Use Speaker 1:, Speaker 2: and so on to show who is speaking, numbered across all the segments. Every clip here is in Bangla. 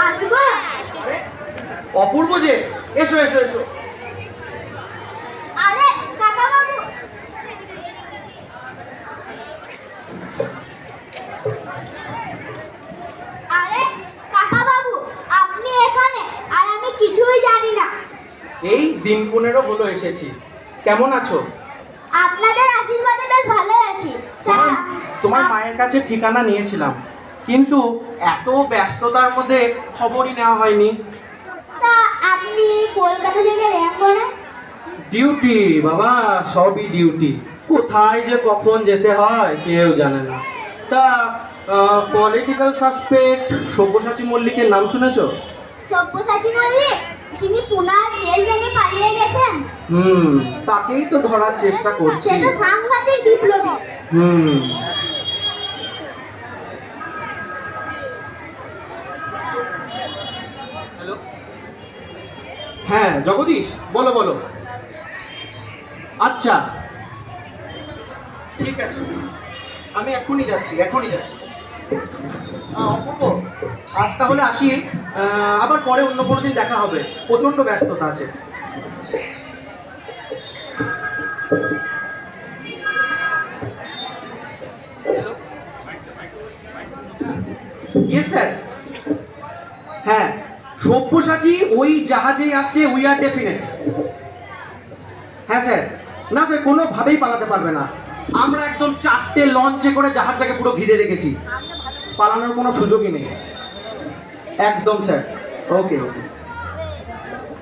Speaker 1: আসবো?
Speaker 2: আরে অপূর্ব যে, এসো এসো এসো।
Speaker 1: আরে কাকা বাবু, আরে কাকা বাবু, আপনি এখানে আর আমি কিছুই জানি না।
Speaker 2: এই দিন 15 হলো এসেছি। কেমন আছো?
Speaker 1: আপনাদের আশীর্বাদে বেশ ভালো আছি।
Speaker 2: তোমার মায়ের কাছে ঠিকানা নিয়েছিলাম, কিন্তু এত ব্যস্ততার মধ্যে খবরই নেওয়া হয়নি।
Speaker 1: তা আপনি কলকাতা থেকে র্যাঙ্ক না?
Speaker 2: ডিউটি বাবা, সবই ডিউটি। কোথায় যে কখন যেতে হয় কেউ জানে না। তা পলিটিক্যাল সাসপেক্ট সব্যসাচী মল্লিকের নাম শুনেছো?
Speaker 1: সব্যসাচী মল্লিক, যিনি পুনার জেল ভেঙে পালিয়ে গেছেন।
Speaker 2: তাকেই তো ধরার চেষ্টা করছি।
Speaker 1: সে তো সাংঘাতিক বিপ্লবী।
Speaker 2: হ্যালো, হ্যাঁ জগদীশ, বলো বলো। আচ্ছা ঠিক আছে, আমি এখনই যাচ্ছি। অপূর্ব, আজ তাহলে আসি। আবার পরে অন্য কোনো দিন দেখা হবে, প্রচন্ড ব্যস্ততা আছে। Yes sir. হ্যাঁ, সব্যসাচী ওই জাহাজেই আসছে, উই আর ডেফিনেট। হ্যাঁ স্যার। না স্যার, কোনোভাবেই পালাতে পারবে না। আমরা একদম 4টে লঞ্চে করে জাহাজটাকে পুরো ঘিরে রেখেছি, পালানোর কোনো সুযোগই নেই। একদম স্যার। ওকে ওকে।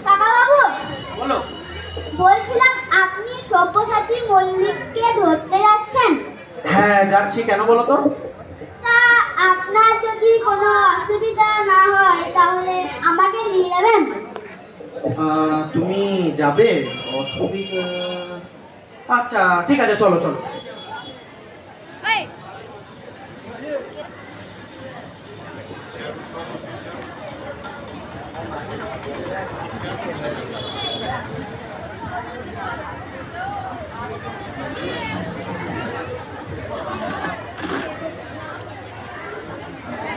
Speaker 1: কাকা বাবু,
Speaker 2: বলো।
Speaker 1: বলছিলাম আপনি সব্যসাচী মল্লিককে ধরতে যাচ্ছেন?
Speaker 2: হ্যাঁ যাচ্ছি, কেন বলো তো?
Speaker 1: তা আপনার যদি কোনো অসুবিধা না হয় তাহলে আমাকে নিয়ে যাবেন।
Speaker 2: তুমি যাবে? অসুবিধা? আচ্ছা ঠিক আছে, চলো চলো।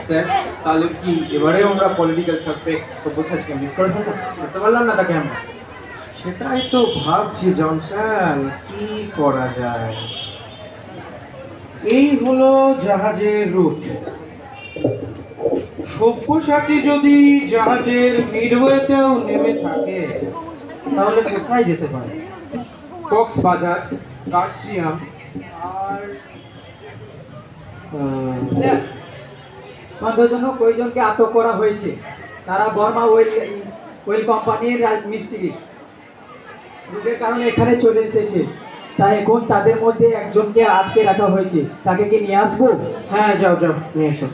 Speaker 2: স্যার, তাহলে কি এবারে আমরা পলিটিক্যাল সাসপেক্ট সব্যসাচীকে মিস করতে পারলাম না তাকে আমরা? সেটাই তো ভাবছি জনসন, কি করা যায়। এই হলো জাহাজের রুট। সব্যসাচী যদি জাহাজের মিডওয়েতেও নেমে থাকে তাহলে কোথায় যেতে পারে? কক্সবাজার, কার্শিয়াম, আর
Speaker 3: সন্দেহজনক কয়েকজনকে আটক করা হয়েছে। তারা বর্মা ওয়েল কোম্পানির রাজমিস্ত্রি। রোগের কারণে এখানে চলে এসেছে, তাই এখন তাদের মধ্যে একজনকে আটকে রাখা হয়েছে। তাকে কি নিয়ে আসবো?
Speaker 2: হ্যাঁ যাও যাও, নিয়ে এসো।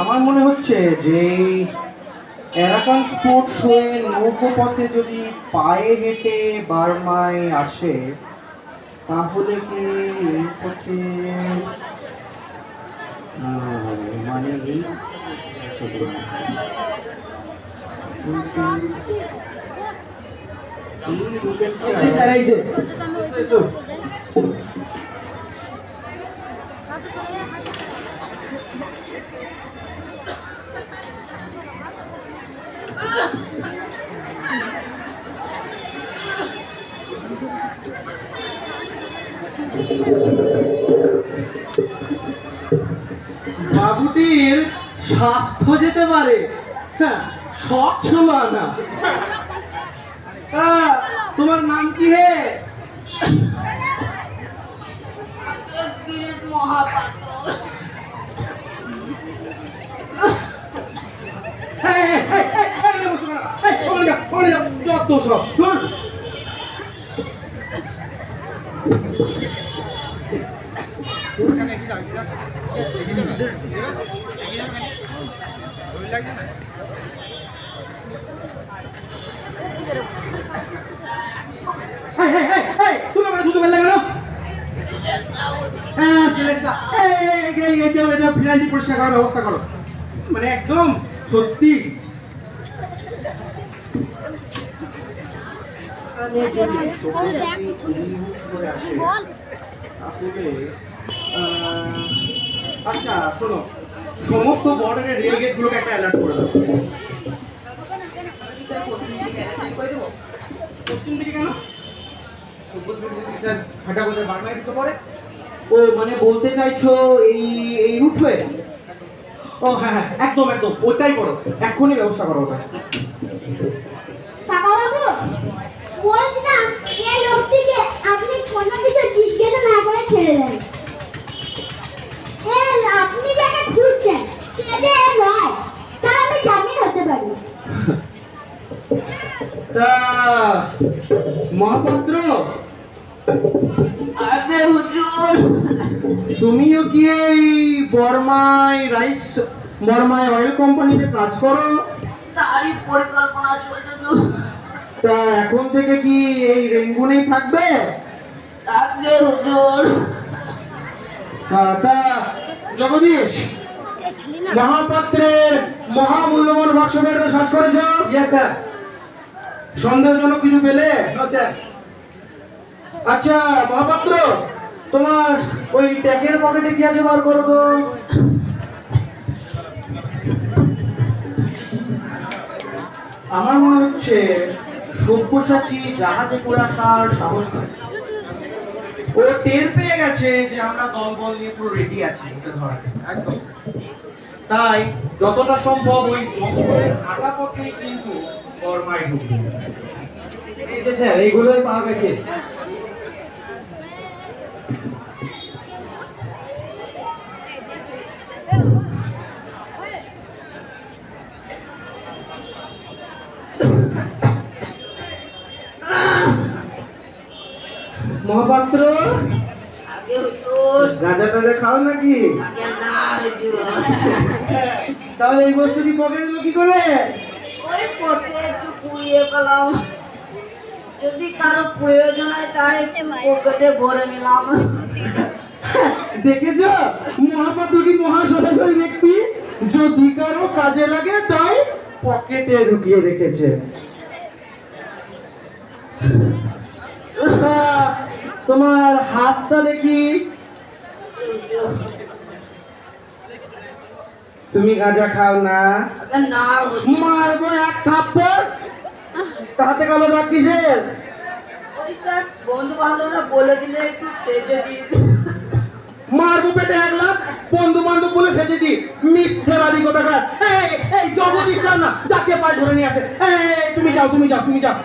Speaker 2: আমার মনে হচ্ছে যে অ্যারাকান স্পোর্টস হয়ে নৌকোপথে যদি পায়ে হেঁটে বার্মায় আসে তাহলে কি এই পথে মানে এই
Speaker 3: স্যার, এই যে
Speaker 2: এসো। বাবুটির স্বাস্থ্য যেতে পারে, হ্যাঁ, শখ ছিল না। তোমার নাম কি হে? যত সব পরিষ্কার করার ব্যবস্থা করো। মানে একদম সত্যি আচ্ছা শোনো, সমস্ত বর্ডারের রেল গেটগুলোকে একটা অ্যালার্ট করে দাও। পশ্চিম দিকে কেন? ও মানে বলতে চাইছো এই এই রুট হয়ে? ও হ্যাঁ হ্যাঁ, একদম একদম ওটাই করো, এক্ষুনি ব্যবস্থা করো ওটা।
Speaker 1: কাকাবাবু, বলছিলাম এই লোকটিকে আপনি কোনো কিছু জিজ্ঞাসা না করে ছেড়ে দেন। আপনি যাকে খুঁজছেন সেটা নয়, তার আমি জামিন হতে পারি।
Speaker 2: তা মহাপাত্র,
Speaker 4: আগে হুজুর,
Speaker 2: তুমিও কি এই বর্মায় অয়েল কোম্পানিতে কাজ করো?
Speaker 4: তারই পরিকল্পনা চলছে তো।
Speaker 2: তা এখন থেকে কি এই রেঙ্গুনেই থাকবে?
Speaker 4: আগে হুজুর,
Speaker 2: তা জগদীশ, মহাপাত্রের মহামূল্যবান বাক্স বেরটা সার্চ করেছ?
Speaker 3: Yes sir.
Speaker 2: সন্দেহজনক কিছু পেলে?
Speaker 3: No sir.
Speaker 2: আচ্ছা মহাপাত্র, তোমার ওই ট্যাগের পকেটে কি আছে বার করো তো। আমার মনে হচ্ছে সব্যসাচী জাহাজে করে আসার সাহস করে। ও টের পেয়ে গেছে যে আমরা দলবল নিয়ে পুরো রেডি আছি ওকে ধরাতে। একদম তাই যতটা সম্ভব ওই জঙ্গলের হাঁটা পথেই কিন্তু বর্মায় ঢুকবে।
Speaker 3: এই যে স্যার, এইগুলোই পাওয়া গেছে।
Speaker 2: মহাপাত্র,
Speaker 4: আগে হুজুর,
Speaker 2: গাঁজা টাজা খাও নাকি?
Speaker 4: আগে না হুজুর।
Speaker 2: তাহলে এই বস্তুটি পকেটে এলো কি করে?
Speaker 4: ওই পথে একটু কুড়িয়ে পেলাম, যদি কারো প্রয়োজন হয় তাই একটু পকেটে ভরে নিলাম।
Speaker 2: দেখেছ মহাপাত্র কি মহাসদাশয় ব্যক্তি, যদি কারো কাজে লাগে তাই পকেটে ঢুকিয়ে রেখেছে। তা, তোমার হাতটা দেখি। তুমি গাঁজা খাও না?
Speaker 4: আগে না হুজুর,
Speaker 2: মারবো এক থাপ্পড়। তাতে গেল না কিসের?
Speaker 4: ওই স্যার বন্ধু বান্ধবরা বলে দিলে একটু সেজে দিই।
Speaker 2: মারবো পেটে 1 লাখ, বন্ধু বান্ধব বলে সেজেছি, মিথ্যেবাদী কোথাকার। এই এই জগদীশ না, যাকে পায়ে ধরে নিয়ে আসে। এই তুমি যাও, তুমি যাও, তুমি যাও।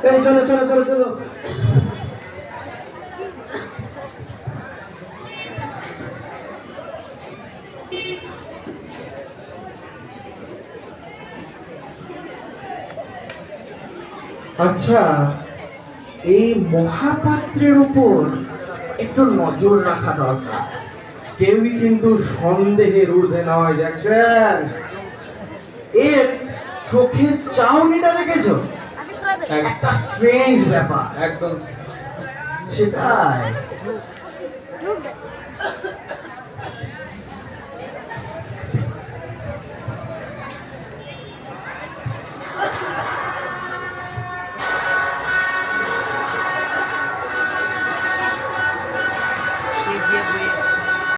Speaker 2: এই চলো চলো চলো চলো। আচ্ছা, এই মহাপাত্রের উপর একটু নজর রাখা দরকার। কেউই কিন্তু সন্দেহের ঊর্ধ্বে নয়। দেখছেন এর চোখের চাউনিটা দেখেছো? একটা স্ট্রেঞ্জ ব্যাপার।
Speaker 3: একদম
Speaker 2: সেটাই।